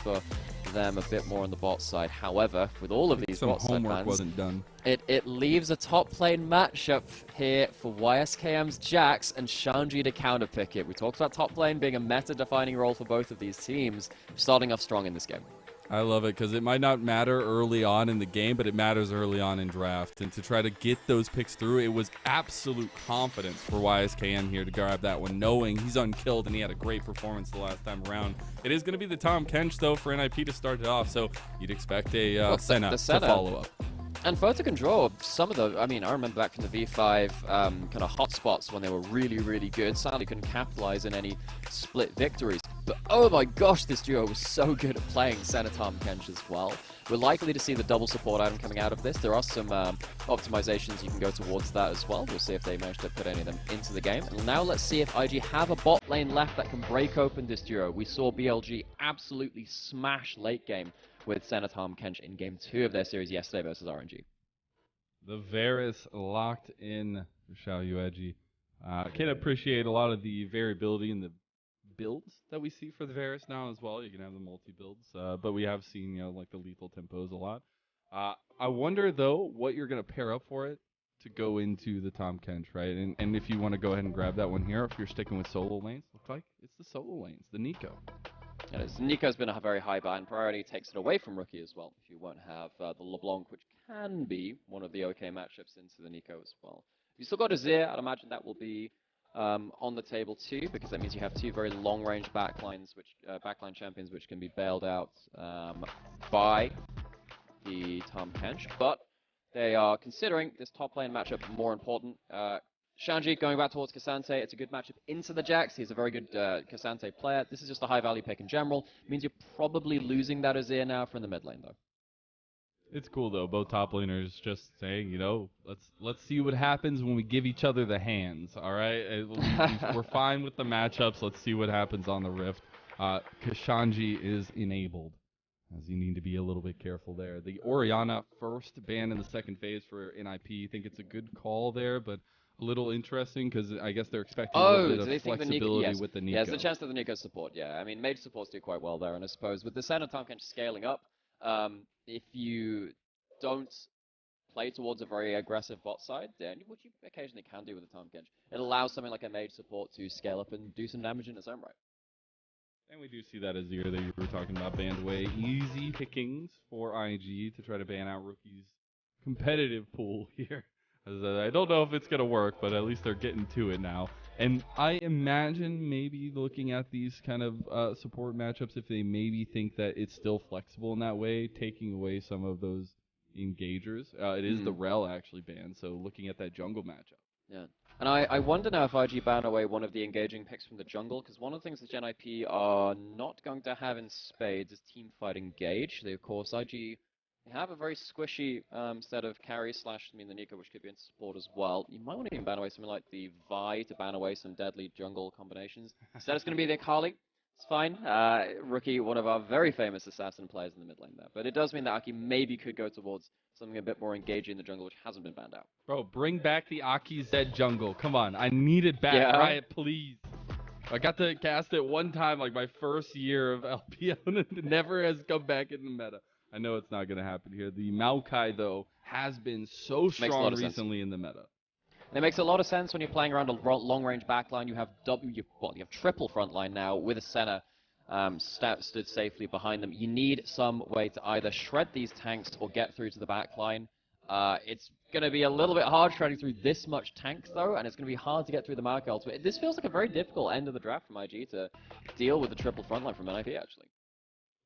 for them a bit more on the bot side. However, with all of these bot side bans, wasn't done. it leaves a top lane matchup here for YSKM's Jax and Shanji to counterpick it. We talked about top lane being a meta-defining role for both of these teams, starting off strong in this game. I love it because it might not matter early on in the game, but it matters early on in draft. And to try to get those picks through, it was absolute confidence for YSKM here to grab that one, knowing he's unkilled and he had a great performance the last time around. It is going to be the Tahm Kench, though, for NIP to start it off, so you'd expect a Senna to follow up. And Photic can draw some of the, I mean, I remember back from the V5 kind of hotspots when they were really, really good. Sadly, couldn't capitalize in any split victories. But oh my gosh, this duo was so good at playing Senna Tahm Kench as well. We're likely to see the double support item coming out of this. There are some optimizations you can go towards that as well. We'll see if they manage to put any of them into the game. And now let's see if IG have a bot lane left that can break open this duo. We saw BLG absolutely smash late game with Senna Tahm Kench in Game 2 of their series yesterday versus RNG. The Varus locked in xiaoyueji. Can appreciate a lot of the variability in the builds that we see for the Varus now as well. You can have the multi-builds, but we have seen, you know, like the lethal tempos a lot. I wonder, though, what you're going to pair up for it to go into the Tahm Kench, right? And if you want to go ahead and grab that one here, if you're sticking with solo lanes, looks like it's the solo lanes, the Nico. It is. Nico's been a very high ban priority, takes it away from Rookie as well. If you won't have the LeBlanc, which can be one of the okay matchups into the Nico as well. If you still got Azir, I'd imagine that will be on the table too, because that means you have two very long-range backlines, backline champions, which can be bailed out by the Tahm Kench. But they are considering this top lane matchup more important. Shanji going back towards K'Sante. It's a good matchup into the Jax. He's a very good K'Sante player. This is just a high-value pick in general. It means you're probably losing that Azir now from the mid lane, though. It's cool, though. Both top laners just saying, you know, let's see what happens when we give each other the hands, all right? We're fine with the matchups. Let's see what happens on the Rift. Shanji is enabled, as you need to be a little bit careful there. The Orianna first ban in the second phase for NIP. I think it's a good call there, but a little interesting because I guess they're expecting a little bit of flexibility with the Nico. Yeah, there's a chance that the Nico support, yeah. I mean, mage supports do quite well there, and I suppose with the Senna Tahm Kench scaling up, if you don't play towards a very aggressive bot side, then which you occasionally can do with the Tahm Kench, it allows something like a mage support to scale up and do some damage in its own right. And we do see that Azir that you were talking about banned away. Easy pickings for IG to try to ban out Rookie's competitive pool here. I don't know if it's going to work, but at least they're getting to it now. And I imagine maybe looking at these kind of support matchups, if they maybe think that it's still flexible in that way, taking away some of those engagers. It is the Rel actually banned, so looking at that jungle matchup. Yeah. And I wonder now if IG ban away one of the engaging picks from the jungle, because one of the things that Gen IP are not going to have in spades is teamfight engage. They, of course, IG have a very squishy set of carries / the Nico, which could be in support as well. You might want to even ban away something like the Vi to ban away some deadly jungle combinations. Instead, it's going to be the Akali. It's fine. Rookie, one of our very famous assassin players in the mid lane there. But it does mean that Aki maybe could go towards something a bit more engaging in the jungle, which hasn't been banned out. Bro, bring back the Aki Zed jungle. Come on. I need it back, Riot, please. I got to cast it one time, like my first year of LPL, and it never has come back in the meta. I know it's not going to happen here. The Maokai, though, has been so strong recently in the meta. And it makes a lot of sense when you're playing around a long-range backline. You have you have triple frontline now with a Senna stood safely behind them. You need some way to either shred these tanks or get through to the backline. It's going to be a little bit hard shredding through this much tanks, though, and it's going to be hard to get through the Maokai ultimate. This feels like a very difficult end of the draft from IG to deal with the triple frontline from NIP, actually.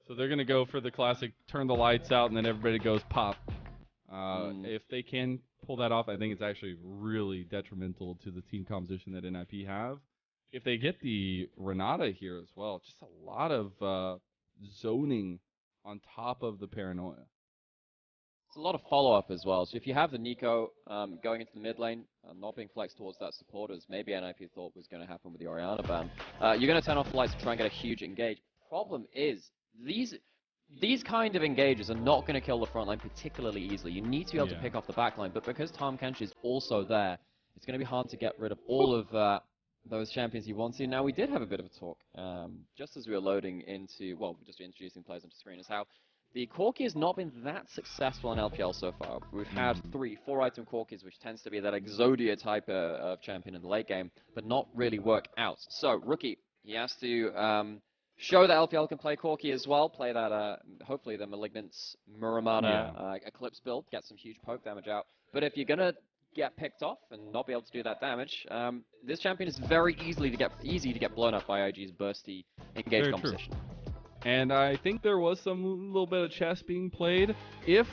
So they're going to go for the classic turn the lights out and then everybody goes pop. If they can pull that off, I think it's actually really detrimental to the team composition that NIP have. If they get the Renata here as well, just a lot of zoning on top of the paranoia. It's a lot of follow-up as well. So if you have the Nico going into the mid lane, not being flexed towards that support, as maybe NIP thought was going to happen with the Orianna ban, you're going to turn off the lights to try and get a huge engage. Problem is, these kind of engages are not going to kill the front line particularly easily. You need to be able to pick off the back line, but because Tahm Kench is also there, it's going to be hard to get rid of all of those champions you want to. Now, we did have a bit of a talk, just as we were loading into, well, just introducing players onto screen, is how the Corki has not been that successful in LPL so far. We've had 3-4 item Corkis, which tends to be that Exodia type of champion in the late game, but not really work out. So, Rookie, he has to show that LPL can play Corki as well, play that, hopefully the Malignance Muramana Eclipse build, get some huge poke damage out. But if you're going to get picked off and not be able to do that damage, this champion is very easy to get blown up by IG's bursty engage composition. True. And I think there was some little bit of chess being played. If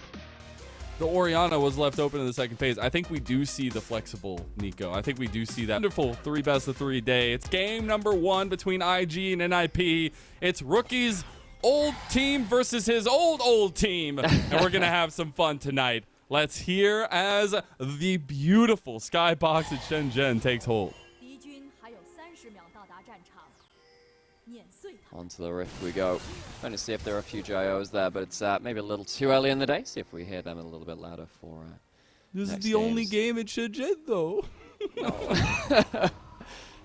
the Orianna was left open in the second phase, I think we do see the flexible Nico. I think we do see that wonderful 3 best of 3 day. It's game number 1 between IG and NIP. It's Rookie's old team versus his old team. And we're going to have some fun tonight. Let's hear as the beautiful skybox at Shenzhen takes hold. Onto the rift we go. Trying to see if there are a few JOs there, but it's maybe a little too early in the day. See if we hear them a little bit louder for this is the only game at Shenzhen, though.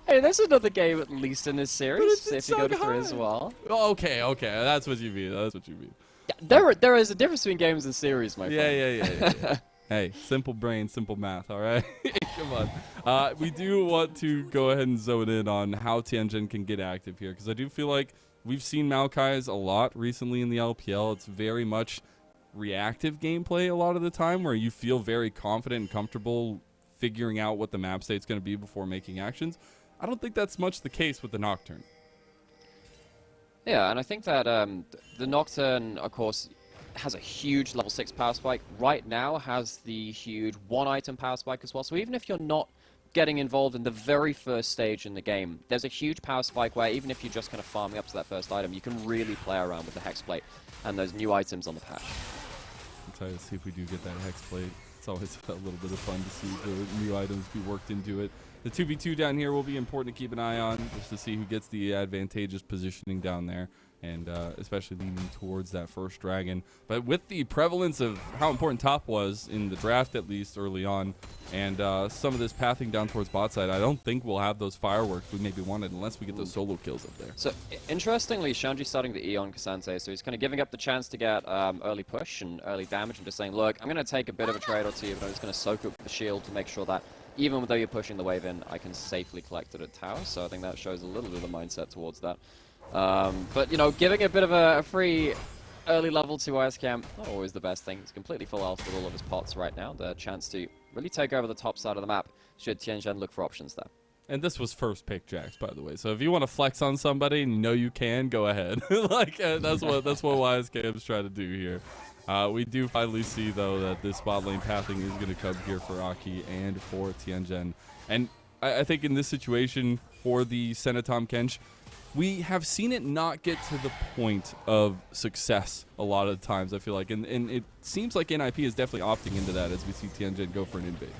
Hey, there's another game at least in this series. See if you go to 3 as well. Oh, okay. That's what you mean. Yeah, there is a difference between games and series, my friend. Yeah. Hey, simple brain, simple math, all right? Come on. We do want to go ahead and zone in on how Tianzhen can get active here, because I do feel like we've seen Maokai's a lot recently in the LPL. It's very much reactive gameplay a lot of the time, where you feel very confident and comfortable figuring out what the map state's going to be before making actions. I don't think that's much the case with the Nocturne. Yeah, and I think that the Nocturne, of course, has a huge level 6 power spike. Right now has the huge 1-item power spike as well. So even if you're not getting involved in the very first stage in the game, there's a huge power spike where even if you're just kind of farming up to that first item, you can really play around with the Hex Plate and those new items on the patch. I'll try to see if we do get that Hex Plate. It's always a little bit of fun to see the new items be worked into it. The 2v2 down here will be important to keep an eye on, just to see who gets the advantageous positioning down there, and especially leaning towards that first dragon. But with the prevalence of how important top was in the draft, at least early on, and some of this pathing down towards bot side, I don't think we'll have those fireworks we maybe wanted unless we get those solo kills up there. So interestingly, Shanji's starting the E on Cassante, so he's kind of giving up the chance to get early push and early damage and just saying, look, I'm going to take a bit of a trade or two, but I'm just going to soak up the shield to make sure that even though you're pushing the wave in, I can safely collect it at tower. So I think that shows a little bit of the mindset towards that. But, you know, giving a bit of a free early level to YSKM, not always the best thing. He's completely full health with all of his pots right now. The chance to really take over the top side of the map should Tianzhen look for options there. And this was first pick Jax, by the way. So if you want to flex on somebody and you know you can, go ahead. That's what YSKM's trying to do here. We do finally see, though, that this bot lane pathing is going to come here for Aki and for Tianzhen. And I think in this situation for the Senatom Kench, we have seen it not get to the point of success a lot of times, I feel like. And it seems like NIP is definitely opting into that as we see Tianzhen go for an invade.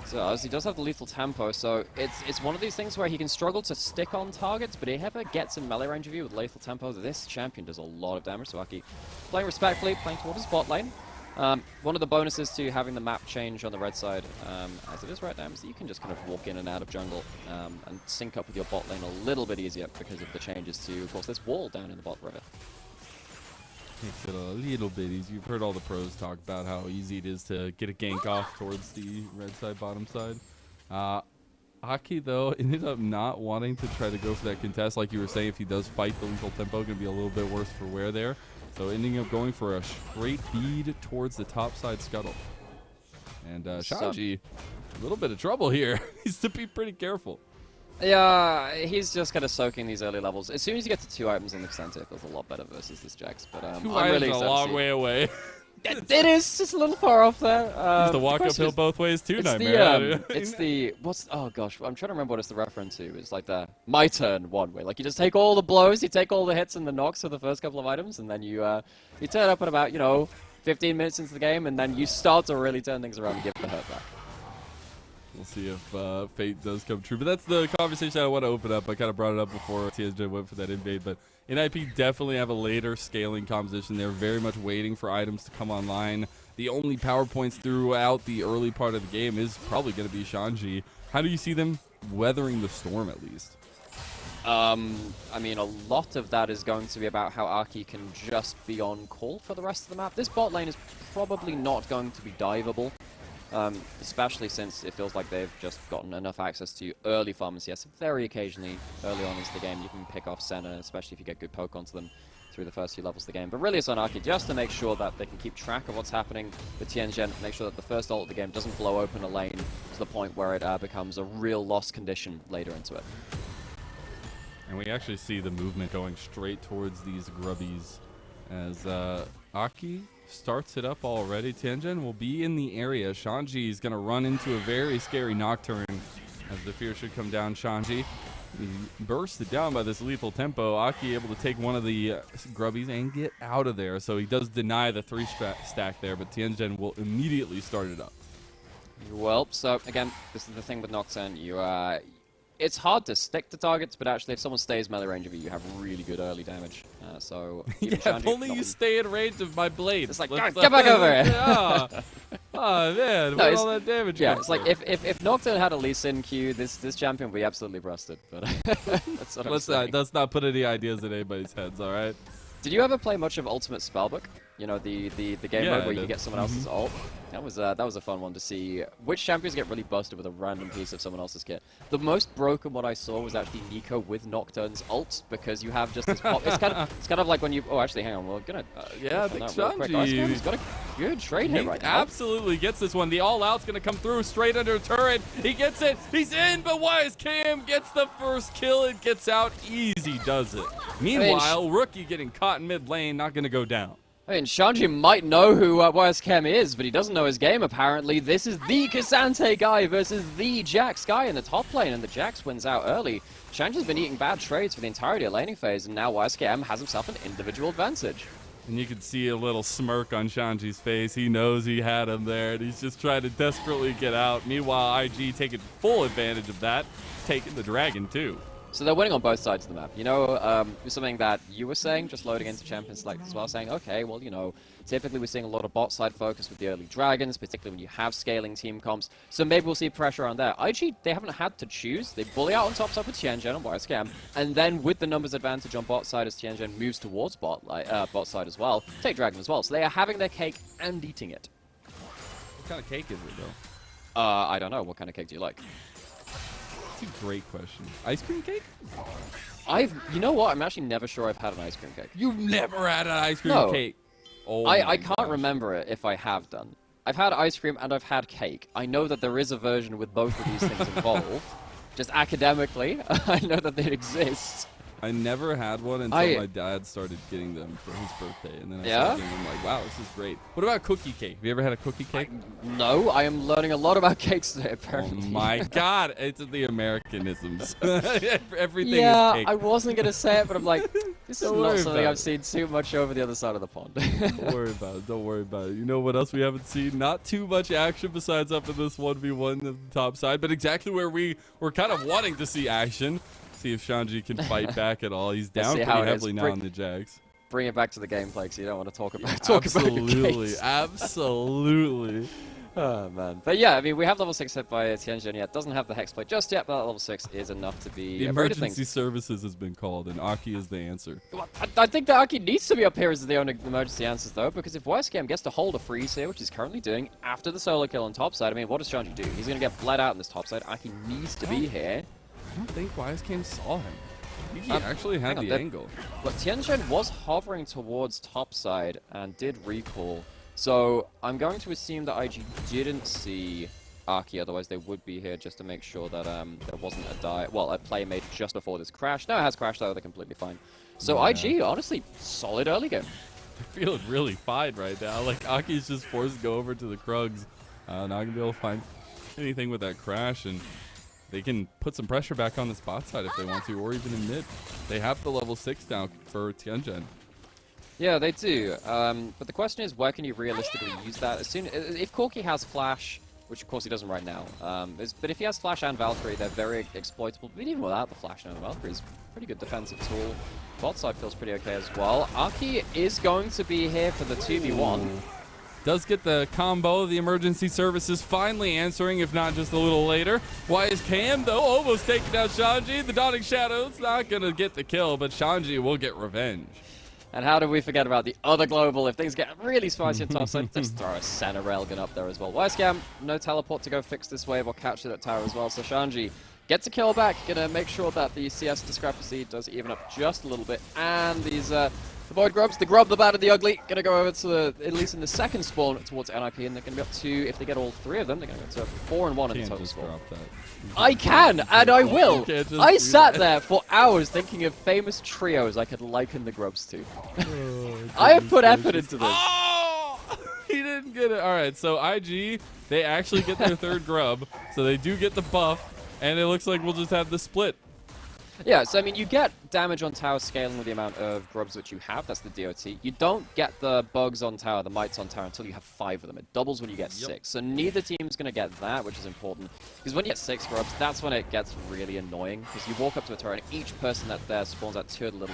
So he does have the lethal tempo, so it's one of these things where he can struggle to stick on targets, but he never gets in melee range of you with lethal tempo. This champion does a lot of damage, so Aki playing respectfully, playing towards his bot lane. One of the bonuses to having the map change on the red side, as it is right now, is that you can just kind of walk in and out of jungle and sync up with your bot lane a little bit easier because of the changes to, of course, this wall down in the bot river. Makes it a little bit easier. You've heard all the pros talk about how easy it is to get a gank off towards the red side, bottom side. Aki, though, ended up not wanting to try to go for that contest. Like you were saying, if he does fight the lethal tempo, going to be a little bit worse for wear there. So ending up going for a straight bead towards the top side scuttle. And Shanji, a little bit of trouble here. He's to be pretty careful. Yeah, he's just kind of soaking these early levels. As soon as you get to 2 items in the center, it feels a lot better versus this Jax. But 2 I'm really items a long way away. It is just a little far off there. Just the walk uphill both ways too, Nymaera. It's the oh gosh, I'm trying to remember what it's the reference to. It's like the my turn one way. Like you just take all the blows, you take all the hits and the knocks for the first couple of items, and then you turn up at about 15 minutes into the game, and then you start to really turn things around and give the hurt back. We'll see if fate does come true. But that's the conversation I want to open up. I kind of brought it up before Tianzhen went for that invade. But NIP definitely have a later scaling composition. They're very much waiting for items to come online. The only power points throughout the early part of the game is probably going to be Shanji. How do you see them weathering the storm at least. I mean, a lot of that is going to be about how Arky can just be on call for the rest of the map. This bot lane is probably not going to be diveable, especially since it feels like they've just gotten enough access to early farmers. Yes, very occasionally, early on into the game, you can pick off Senna, especially if you get good poke onto them through the first few levels of the game. But really it's on Arky just to make sure that they can keep track of what's happening with Tianzhen, make sure that the first ult of the game doesn't blow open a lane to the point where it becomes a real lost condition later into it. And we actually see the movement going straight towards these grubbies as Aki starts it up already. Tianzhen will be in the area. Shanji is going to run into a very scary Nocturne as the fear should come down. Shanji bursted down by this lethal tempo. Aki able to take one of the grubbies and get out of there. So he does deny the 3-stack there, but Tianzhen will immediately start it up. Well, so again, this is the thing with Nocturne. It's hard to stick to targets, but actually if someone stays melee range of you, you have really good early damage. So yeah, if only you stay in range of my blade. It's like, get back over here! Yeah. Oh man, no, all that damage. Yeah, it's like if Nocturne had a Lee Sin Q, this champion would be absolutely busted. But that's what I'm saying. Let's not put any ideas in anybody's heads, all right? Did you ever play much of Ultimate Spellbook? You know, the game mode where you get someone else's ult? That was a fun one to see which champions get really busted with a random piece of someone else's kit. The most broken one I saw was actually Nico with Nocturne's ult, because you have just this pop. It's kind of like when you. Oh, actually, hang on. We're gonna. Yeah, I think Shanji's got a good trade hit right now. Absolutely gets this one. The all-out's gonna come through straight under turret. He gets it. He's in, but YSKM gets the first kill and gets out. Easy does it. Meanwhile, Rookie getting caught in mid lane, not gonna go down. I mean, Shanji might know who YSKM is, but he doesn't know his game, apparently. This is the Cassante guy versus the Jax guy in the top lane, and the Jax wins out early. Shanji's been eating bad trades for the entirety of laning phase, and now YSKM has himself an individual advantage. And you can see a little smirk on Shanji's face. He knows he had him there, and he's just trying to desperately get out. Meanwhile, IG taking full advantage of that, taking the dragon too. So they're winning on both sides of the map. You know, something that you were saying, just loading into Champion Select as well, saying, okay, well, you know, typically we're seeing a lot of bot side focus with the early dragons, particularly when you have scaling team comps. So maybe we'll see pressure on there. IG, they haven't had to choose. They bully out on top side with Tianzhen on YSKM, and then with the numbers advantage on bot side as Tianzhen moves towards bot side as well, take dragon as well. So they are having their cake and eating it. What kind of cake is it, though? I don't know. What kind of cake do you like? That's a great question. Ice cream cake? You know what? I'm actually never sure I've had an ice cream cake. You've never had an ice cream cake? Oh, I can't remember it if I have done. I've had ice cream and I've had cake. I know that there is a version with both of these things involved. Just academically, I know that they exist. I never had one until my dad started getting them for his birthday, and then I started getting them like, wow, this is great. What about cookie cake? Have you ever had a cookie cake? No, I am learning a lot about cakes today, apparently. Oh my god, it's the Americanisms. Everything is cake. I wasn't going to say it, but I'm like, this is not something I've seen too much over the other side of the pond. Don't worry about it, don't worry about it. You know what else we haven't seen? Not too much action besides up in this 1v1 of the top side, but exactly where we were kind of wanting to see action. See if Shanji can fight back at all. He's down pretty heavily now on the Jags. Bring it back to the gameplay because you don't want to talk about Absolutely, absolutely. Oh man, but yeah, I mean we have level 6 hit by Tianzhen yet. Doesn't have the hexblade just yet, but level 6 is enough to be. The emergency services has been called, and Aki is the answer. I think that Aki needs to be up here as the only emergency answers though, because if YSKM gets to hold a freeze here, which he's currently doing after the solo kill on top side, I mean, what does Shanji do? He's gonna get bled out on this top side. Aki needs to be here. I don't think YSKM saw him. I think he actually had the angle. But Tianzhen was hovering towards topside and did recall. So I'm going to assume that IG didn't see Aki, otherwise they would be here just to make sure that there wasn't a play made just before this crash. No, it has crashed though, they're completely fine. So IG, honestly, solid early game. They're feeling really fine right now. Like, Aki's just forced to go over to the Krugs. Not going to be able to find anything with that crash, and they can put some pressure back on the spot side if they want to, or even in mid. They have the level 6 now for Tianzhen. Yeah, they do. But the question is, where can you realistically use that? If Corki has Flash, which of course he doesn't right now, but if he has Flash and Valkyrie, they're very exploitable. But even without the Flash and Valkyrie, is a pretty good defensive tool. Bot side feels pretty okay as well. Aki is going to be here for the 2v1. Does get the combo. The emergency services finally answering, if not just a little later. YSKM, though, almost taking down Shanji. The Dawning Shadow's not going to get the kill, but Shanji will get revenge. And how did we forget about the other global? If things get really spicy in top side, just throw a center railgun up there as well. YSKM, no teleport to go fix this wave or capture that tower as well. So Shanji gets a kill back. Gonna make sure that the CS discrepancy does even up just a little bit. And these the Void Grubs, the Grub, the Bad, and the Ugly, gonna go over to the, at least in the second spawn, towards NIP, and they're gonna be up to, if they get all three of them, they're gonna go to 4 and 1 in the total score. I can, and I will. I sat there for hours thinking of famous trios I could liken the Grubs to. I have put effort into this. Oh! He didn't get it. All right, so IG, they actually get their third Grub, so they do get the buff, and it looks like we'll just have the split. Yeah, so I mean, you get damage on tower scaling with the amount of grubs which you have. That's the DOT. You don't get the bugs on tower, the mites on tower, until you have 5 of them. It doubles when you get 6. So neither team's going to get that, which is important. Because when you get 6 grubs, that's when it gets really annoying. Because you walk up to a turret, and each person that's there spawns out 2 of the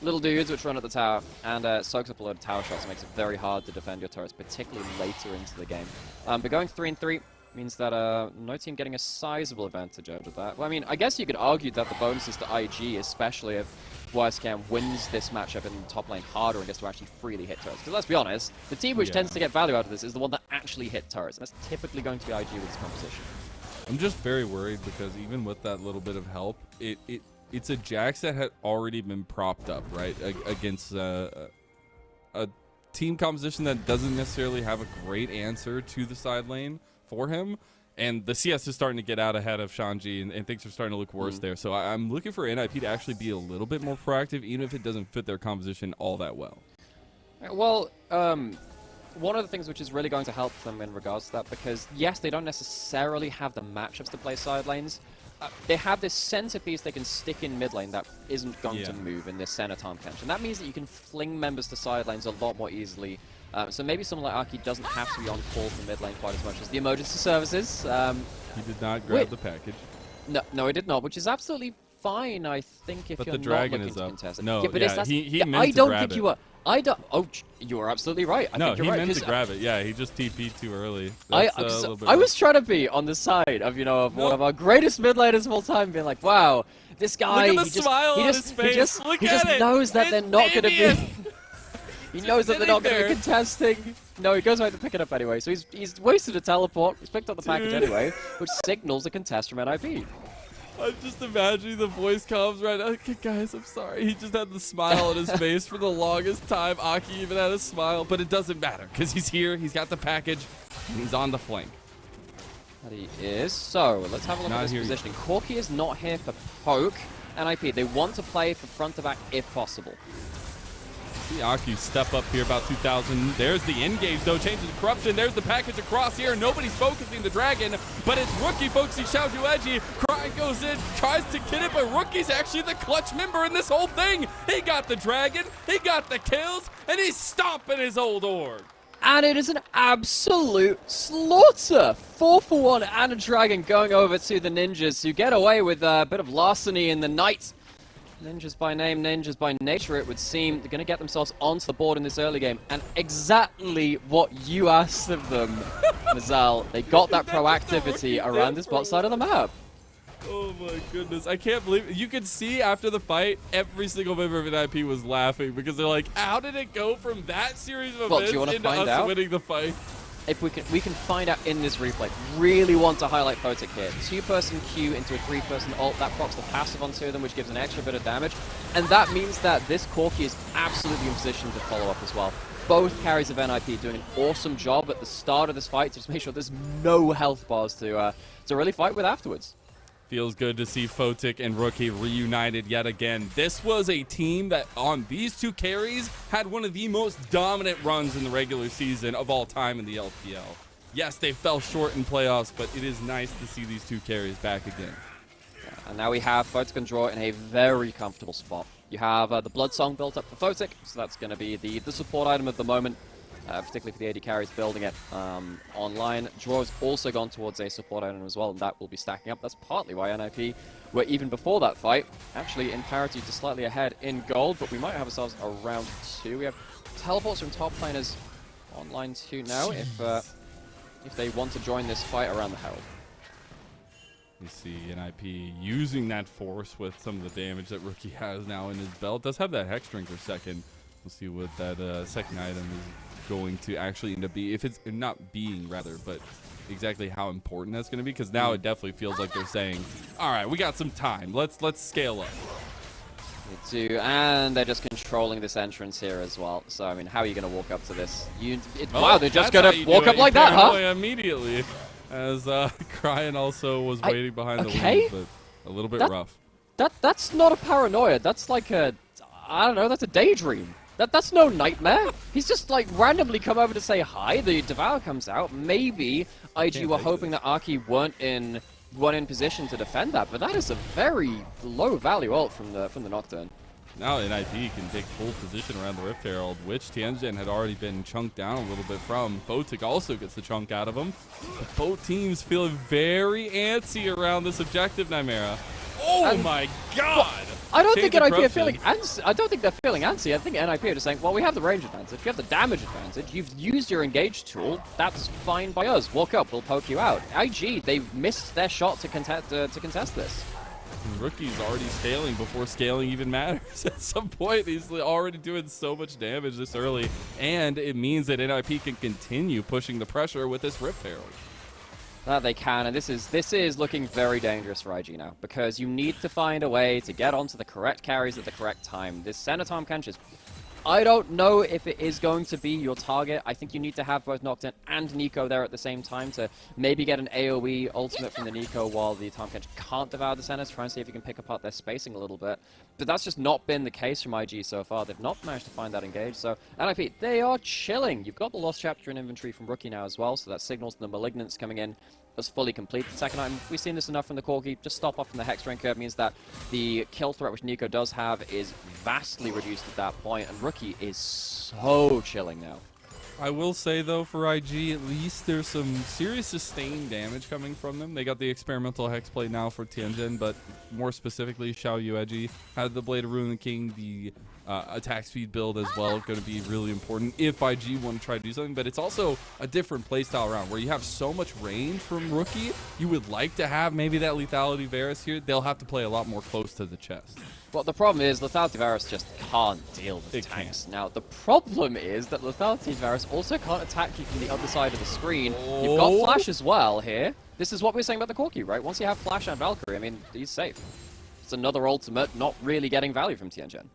little dudes which run at the tower, and soaks up a load of tower shots. It makes it very hard to defend your turrets, particularly later into the game. But going 3 and 3 means that no team getting a sizable advantage out of that. Well, I mean, I guess you could argue that the bonuses to IG, especially if YSKM wins this matchup in top lane harder and gets to actually freely hit turrets. Because let's be honest, the team which tends to get value out of this is the one that actually hit turrets. And that's typically going to be IG with this composition. I'm just very worried because even with that little bit of help, it's a Jax that had already been propped up, right, against a team composition that doesn't necessarily have a great answer to the side lane for him, and the CS is starting to get out ahead of Shanji, and things are starting to look worse there. So I'm looking for NIP to actually be a little bit more proactive, even if it doesn't fit their composition all that well. Well, one of the things which is really going to help them in regards to that, because yes, they don't necessarily have the matchups to play side lanes. They have this centerpiece they can stick in mid lane that isn't going to move in this center time catch, and that means that you can fling members to side lanes a lot more easily. So maybe someone like Aki doesn't have to be on call for mid lane quite as much as the emergency services. He did not grab the package. No, he did not, which is absolutely fine, I think, if you're not looking to contest it. No, but he meant I to don't grab think it. you were. I don't. Oh, you are absolutely right. I think you're right. He meant to grab it. Yeah, he just TP'd too early. I was trying to be on the side of one of our greatest mid laners of all time, being like, wow, this guy. Look at the smile on his face. He just knows that they're not going to be. He knows that they're not going to be contesting. No, he goes right to pick it up anyway. So he's wasted a teleport. He's picked up the package anyway, which signals a contest from NIP. I'm just imagining the voice comms right now. Okay, guys, I'm sorry. He just had the smile on his face for the longest time. Aki even had a smile, but it doesn't matter because he's here. He's got the package, and he's on the flank. That he is. So let's have a look at this positioning. Corki is not here for poke. NIP, they want to play for front to back if possible. See Aki step up here about 2,000. There's the engage though, changes the corruption. There's the package across here. Nobody's focusing the dragon, but it's Rookie focusing xiaoyueji. Cryin goes in, tries to get it, but Rookie's actually the clutch member in this whole thing. He got the dragon, he got the kills, and he's stomping his old org. And it is an absolute slaughter. 4 for 1 and a dragon going over to the ninjas, who get away with a bit of larceny in the night. Ninjas by name, ninjas by nature, it would seem. They're going to get themselves onto the board in this early game. And exactly what you asked of them, Mazel. They got that proactivity around this bot side of the map. Oh my goodness. I can't believe it. You could see after the fight, every single member of NIP was laughing because they're like, how did it go from that series of events into us winning the fight? If we can find out in this replay. Really want to highlight Photic here. 2-person Q into a 3-person ult. That procs the passive on 2 of them, which gives an extra bit of damage. And that means that this Corki is absolutely in position to follow up as well. Both carries of NIP doing an awesome job at the start of this fight to just make sure there's no health bars to really fight with afterwards. Feels good to see Photic and Rookie reunited yet again. This was a team that on these 2 carries had one of the most dominant runs in the regular season of all time in the LPL. Yes, they fell short in playoffs, but it is nice to see these 2 carries back again. Yeah, and now we have Photic and Zhuo in a very comfortable spot. You have the Blood Song built up for Photic, so that's going to be the support item of the moment. Particularly for the AD carries building it online. Zhuo's also gone towards a support item as well, and that will be stacking up. That's partly why NIP were, even before that fight, actually in parity to slightly ahead in gold, but we might have ourselves a round 2. We have teleports from top laners on line 2 now if they want to join this fight around the Herald. You see NIP using that force with some of the damage that Rookie has now in his belt. Does have that Hex Drinker second. We'll see what that second item is going to actually end up being. If it's not being, rather, but exactly how important that's going to be. Because now it definitely feels like they're saying, all right, we got some time. Let's scale up. They do, and they're just controlling this entrance here as well. So, I mean, how are you going to walk up to this? Wow, they're just going to walk up like that, huh? Immediately. As Cryin also was waiting behind the lead, but a little bit rough. That's not a paranoia. That's like a, I don't know, that's a daydream. That's no nightmare. He's just like randomly come over to say hi. The Devour comes out. Maybe IG were hoping that Arky weren't in position to defend that, but that is a very low value ult from the Nocturne. Now NIP can take full position around the Rift Herald, which Tianzhen had already been chunked down a little bit from. Photic also gets the chunk out of him. Both teams feeling very antsy around this objective, Nymaera. Oh my god! I don't think NIP are feeling antsy. I don't think they're feeling antsy. I think NIP are just saying, well, we have the range advantage, we have the damage advantage, you've used your engage tool, that's fine by us. Walk up, we'll poke you out. IG, they missed their shot to contest this. Rookie's already scaling before scaling even matters. At some point, he's already doing so much damage this early, and it means that NIP can continue pushing the pressure with this Rift Herald. That they can, and this is looking very dangerous for IG now, because you need to find a way to get onto the correct carries at the correct time. This center Tom Kench is... I don't know if it is going to be your target. I think you need to have both Nocturne and Nico there at the same time to maybe get an AoE ultimate from the Nico while the Tom Kench can't devour the centers. Try and see if you can pick apart their spacing a little bit. But that's just not been the case from IG so far. They've not managed to find that engage. So NIP, they are chilling. You've got the Lost Chapter in inventory from Rookie now as well, so that signals the Malignants coming in as fully complete. The second item, we've seen this enough from the Corgi. Just stop off from the Hex Drinker. It means that the kill threat which Nico does have is vastly reduced at that point, and Rookie is so chilling now. I will say, though, for IG, at least there's some serious sustained damage coming from them. They got the experimental hex plate now for Tianzhen, but more specifically, xiaoyueji had the Blade of Ruin King, the attack speed build as well, going to be really important if IG want to try to do something. But it's also a different playstyle around where you have so much range from Rookie. You would like to have maybe that lethality Varus here. They'll have to play a lot more close to the chest. Well, the problem is lethality Varus just can't deal with tanks. Now, the problem is that lethality Varus also can't attack you from the other side of the screen. You've got Flash as well here. This is what we were saying about the Corki, right? Once you have Flash and Valkyrie, I mean, he's safe. It's another ultimate, not really getting value from Tianzhen.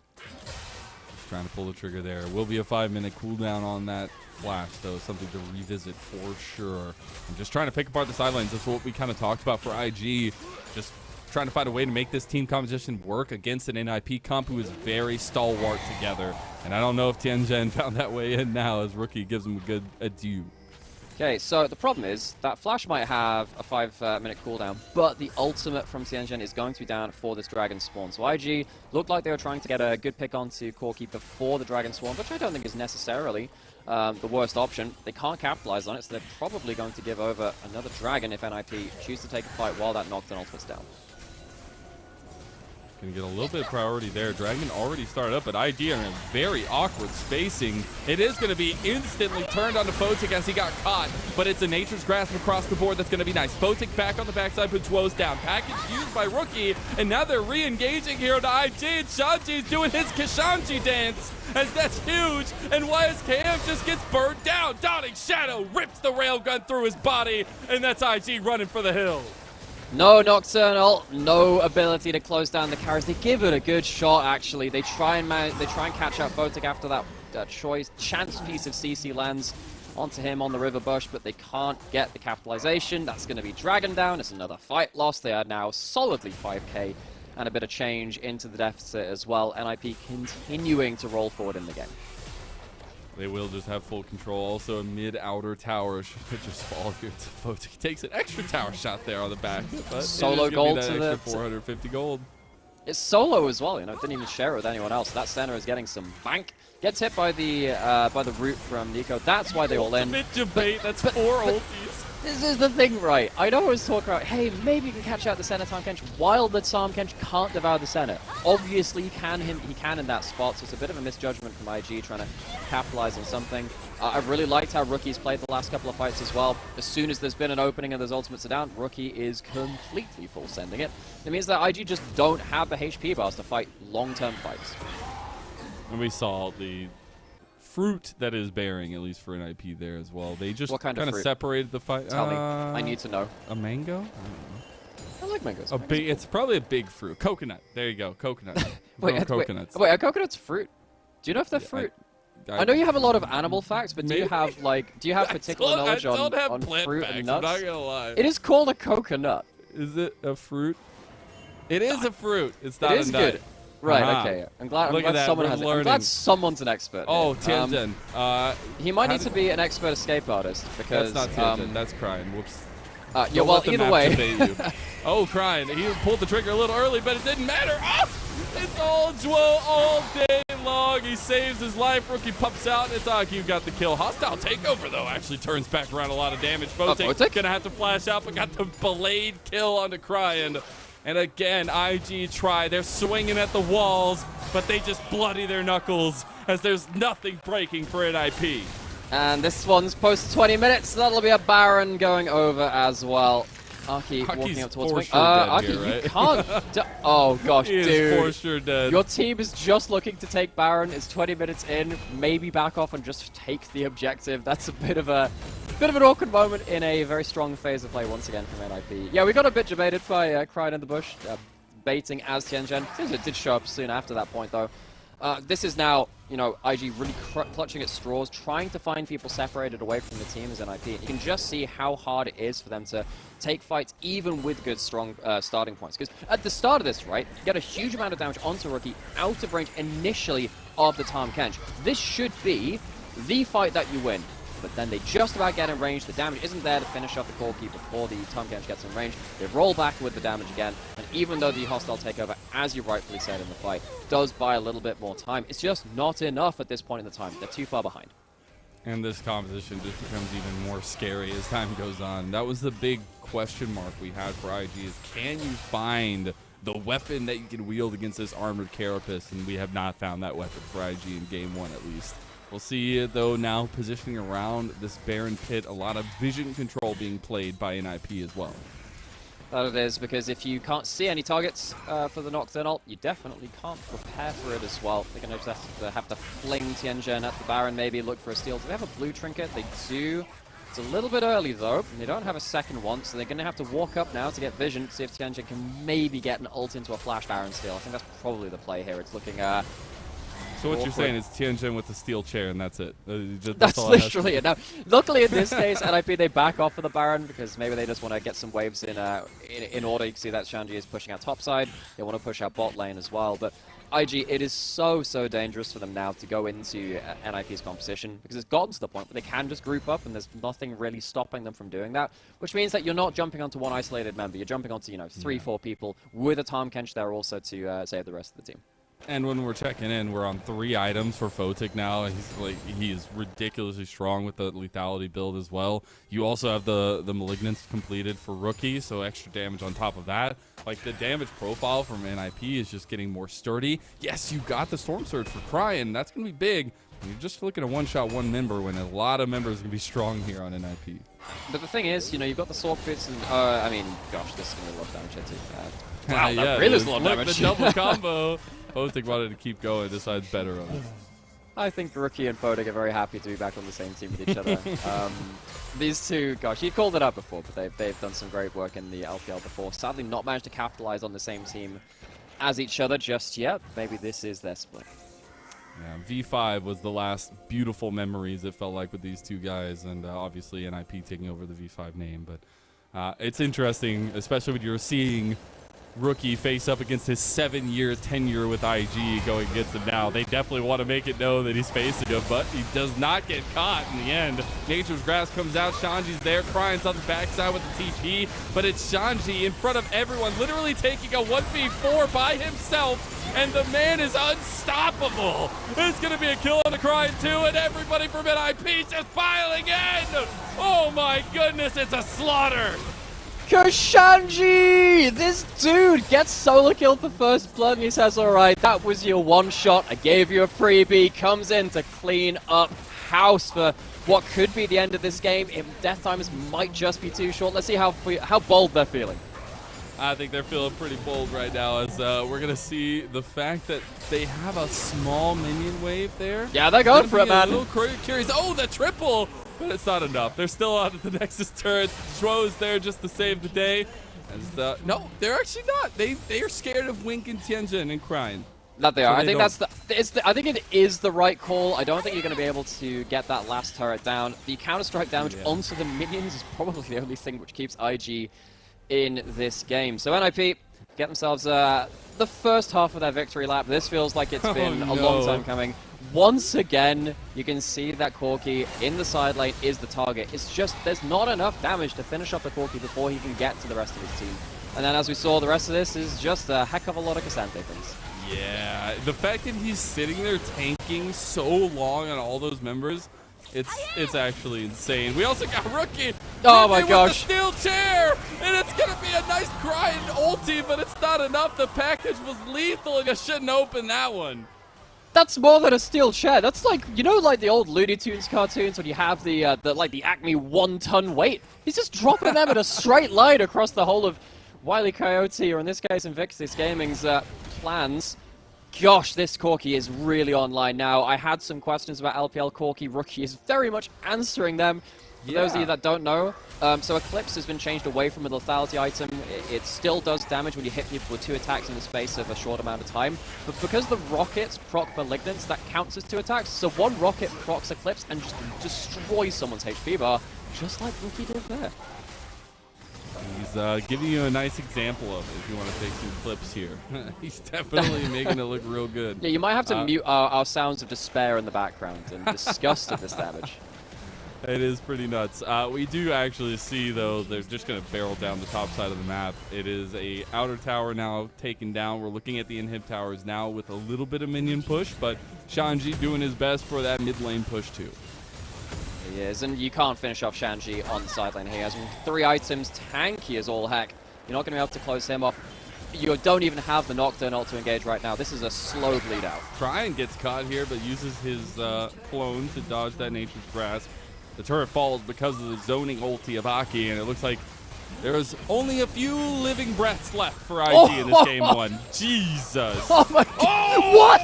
Trying to pull the trigger there. Will be a 5-minute cooldown on that Flash, though. Something to revisit for sure. I'm just trying to pick apart the sidelines. That's what we kind of talked about for IG. Just trying to find a way to make this team composition work against an NIP comp who is very stalwart together. And I don't know if Tianzhen found that way in now, as Rookie gives him a good adieu. Okay, so the problem is that Flash might have a 5-minute cooldown, but the ultimate from Tianzhen is going to be down for this Dragon Spawn. So IG looked like they were trying to get a good pick onto Corki before the Dragon Spawn, which I don't think is necessarily the worst option. They can't capitalize on it, so they're probably going to give over another Dragon if NIP choose to take a fight while that Nocturne ultimate's down. Gonna get a little bit of priority there. Dragon already started up, but IG in a very awkward spacing. It is gonna be instantly turned onto Photic as he got caught, but it's a Nature's Grasp across the board that's gonna be nice. Photic back on the backside, but Zhuo's down. Package used by Rookie, and now they're re-engaging here to IG, and Shanji's doing his Shanji dance, as that's huge, and YSKM just gets burned down. Dawning Shadow rips the railgun through his body, and that's IG running for the hill. No Nocturnal, no ability to close down the carries. They give it a good shot, actually. They try and catch out Photic after that chance piece of CC lands onto him on the river bush, but they can't get the capitalization. That's going to be Dragon down. It's another fight lost. They are now solidly 5k and a bit of change into the deficit as well. NIP continuing to roll forward in the game. They will just have full control. Also, a mid-outer tower should just fall here to Photic. He takes an extra tower shot there on the back. But solo gold to the 450 gold. It's solo as well, you know. Didn't even share it with anyone else. That center is getting some bank. Gets hit by the root from Nico. That's why they all in. Mid-debate. That's 4 ulties. This is the thing, right? I know I was talking about, hey, maybe you can catch out the center Tahm Kench while the Tahm Kench can't devour the center. Obviously, he can in that spot, so it's a bit of a misjudgment from IG trying to capitalize on something. I've really liked how Rookie's played the last couple of fights as well. As soon as there's been an opening and those ultimates are down, Rookie is completely full sending it. It means that IG just don't have the HP bars to fight long-term fights. And we saw the fruit that is bearing, at least for an IP there as well. They just kind of separated the fight. Tell me. I need to know. A mango? I don't know. I like mangoes. It's probably a big fruit. Coconut. There you go. Coconut. Coconuts. Wait, are coconuts fruit? Do you know if they're fruit? I know you have a lot of animal facts, but do you have particular knowledge on fruit and nuts? I'm not gonna lie. It is called a coconut. Is it a fruit? It is a fruit. It's not a nut. It is good. Right, okay. I'm glad someone's an expert. Oh, Tianzhen. He might need to be an expert escape artist because that's not Tianzhen. That's Cryin. Whoops. Yeah, well, either way. Oh, Cryin. He pulled the trigger a little early, but it didn't matter. Ah! It's all Zhuo all day long. He saves his life. Rookie pops out. It's Aki who got the kill. Hostile takeover, though, actually turns back around a lot of damage. Photic gonna have to flash out, but got the belayed kill onto Cryin. And again, IG try. They're swinging at the walls, but they just bloody their knuckles as there's nothing breaking for an IP. And this one's post 20 minutes. That'll be a Baron going over as well. Aki walking up towards me. Aki, here, right? you can't. Oh gosh, he dude. Is for sure dead. Your team is just looking to take Baron. It's 20 minutes in. Maybe back off and just take the objective. That's a bit of an awkward moment in a very strong phase of play once again from NIP. Yeah, we got a bit debated by Cryin in the bush, baiting as Tianzhen. Seems it did show up soon after that point though. This is now, IG really clutching at straws, trying to find people separated away from the team as NIP. You can just see how hard it is for them to take fights even with good, strong starting points. Because at the start of this, right, you get a huge amount of damage onto Rookie out of range initially of the Tahm Kench. This should be the fight that you win. But then they just about get in range. The damage isn't there to finish off the core key before the Tahm Kench gets in range. They roll back with the damage again. And even though the hostile takeover, as you rightfully said in the fight, does buy a little bit more time, it's just not enough at this point in the time. They're too far behind. And this composition just becomes even more scary as time goes on. That was the big question mark we had for IG is, can you find the weapon that you can wield against this armored carapace? And we have not found that weapon for IG in game one at least. We'll see, though, now positioning around this barren pit, a lot of vision control being played by NIP as well. That it is, because if you can't see any targets for the Nocturne ult, you definitely can't prepare for it as well. They're going to just have to fling Tianzhen at the Baron, maybe look for a steal. Do they have a blue trinket? They do. It's a little bit early, though. They don't have a second one, so they're going to have to walk up now to get vision, see if Tianzhen can maybe get an ult into a flash Baron steal. I think that's probably the play here. It's looking so what you're saying is Tianzhen with the steel chair, and that's it. That's literally it. Now, luckily in this case, NIP, they back off for the Baron because maybe they just want to get some waves in order. You can see that Shanji is pushing out topside. They want to push out bot lane as well. But IG, it is so dangerous for them now to go into NIP's composition because it's gotten to the point where they can just group up and there's nothing really stopping them from doing that, which means that you're not jumping onto one isolated member. You're jumping onto, 3-4 people with a Tahm Kench there also to save the rest of the team. And when we're checking in, we're on 3 items for Photic now. He is ridiculously strong with the lethality build as well. You also have the malignance completed for Rookie, so extra damage on top of that. Like, the damage profile from NIP is just getting more sturdy. Yes, you got the Storm Surge for Cryin. That's going to be big. You're just looking at one-shot one member when a lot of members are going to be strong here on NIP. But the thing is, you've got the sword bits and, gosh, this is going to be a lot of damage here too. Wow, yeah, that really is a lot of damage. The double combo. Photic wanted to keep going, decides better on it. I think Rookie and Photic are very happy to be back on the same team with each other. These two, gosh, you called it out before, but they've done some great work in the LPL before. Sadly, not managed to capitalize on the same team as each other just yet. Maybe this is their split. Yeah, V5 was the last beautiful memories, it felt like, with these two guys, and obviously NIP taking over the V5 name. But it's interesting, especially when you're seeing Rookie face up against his 7-year tenure with IG going against him now. They definitely want to make it known that he's facing him, but he does not get caught in the end. Nature's Grass comes out, Shanji's there, Cryine's on the backside with the TP, but it's Shanji in front of everyone, literally taking a 1v4 by himself, and the man is unstoppable. It's going to be a kill on the Cryin too, and everybody from NIP just piling in. Oh my goodness, it's a slaughter. Cause Shanji! This dude gets solo kill for first blood and he says, alright, that was your one shot, I gave you a freebie, comes in to clean up house for what could be the end of this game. Death times might just be too short. Let's see how bold they're feeling. I think they're feeling pretty bold right now as we're going to see the fact that they have a small minion wave there. Yeah, they're going for it, man. A little curious. Oh, the triple! But it's not enough. They're still on at the Nexus turret. Zhuo is there just to save the day. As no, they're actually not. They are scared of Wink and Tianzhen and Cryin. That they are. So I think I think it is the right call. I don't think you're going to be able to get that last turret down. The counter-strike damage onto the minions is probably the only thing which keeps IG in this game. So NIP get themselves the first half of their victory lap. This feels like it's been a long time coming. Once again, you can see that Corki in the side lane is the target. It's just, there's not enough damage to finish up the Corki before he can get to the rest of his team. And then as we saw, the rest of this is just a heck of a lot of Cassante things. Yeah, the fact that he's sitting there tanking so long on all those members, it's actually insane. We also got Rookie. Oh my gosh. With the steel chair, and it's going to be a nice Cryin ulti, but it's not enough. The package was lethal, and you shouldn't open that one. That's more than a steel chair. That's like, you know, like the old Looney Tunes cartoons when you have the Acme 1-ton weight. He's just dropping them in a straight line across the whole of Wile E. Coyote, or in this case, Invictus Gaming's plans. Gosh, this Corki is really online now. I had some questions about LPL Corki. Rookie is very much answering them. For those of you that don't know, so Eclipse has been changed away from a lethality item. It still does damage when you hit people with 2 attacks in the space of a short amount of time. But because the rockets proc Malignance, that counts as 2 attacks. So one rocket procs Eclipse and just destroys someone's HP bar, just like Rookie did there. He's giving you a nice example of it if you want to take some clips here. He's definitely making it look real good. Yeah, you might have to mute our sounds of despair in the background and disgust of this damage. It is pretty nuts. We do actually see, though, they're just going to barrel down the top side of the map. It is a outer tower now taken down. We're looking at the inhib towers now with a little bit of minion push, but Shanji doing his best for that mid lane push, too. He is, and you can't finish off Shanji on the side lane. He has 3 items, tanky as all heck. You're not going to be able to close him off. You don't even have the Nocturne ult to engage right now. This is a slow bleed out. Cryin gets caught here, but uses his clone to dodge that Nature's Grasp. The turret falls because of the zoning ulti of Aki, and it looks like there's only a few living breaths left for IG in this game 1. Jesus. Oh my god. What?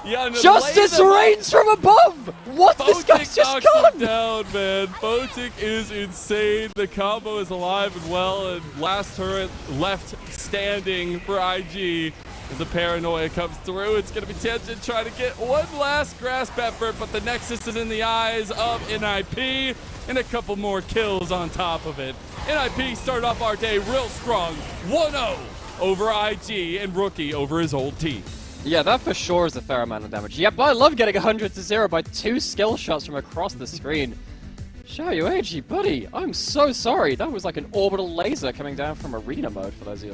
Yeah, Justice reigns from above! What? Photic This guy's just gone! Down, man. Photic is insane. The combo is alive and well, and last turret left standing for IG. As the paranoia comes through, it's going to be Tianzhen trying to get one last grasp effort, but the Nexus is in the eyes of NIP, and a couple more kills on top of it. NIP started off our day real strong, 1-0 over IG, and Rookie over his old team. Yeah, that for sure is a fair amount of damage. Yeah, but I love getting 100-0 by 2 skill shots from across the screen. xiaoyueji, buddy, I'm so sorry. That was like an orbital laser coming down from arena mode, for those of you who remember.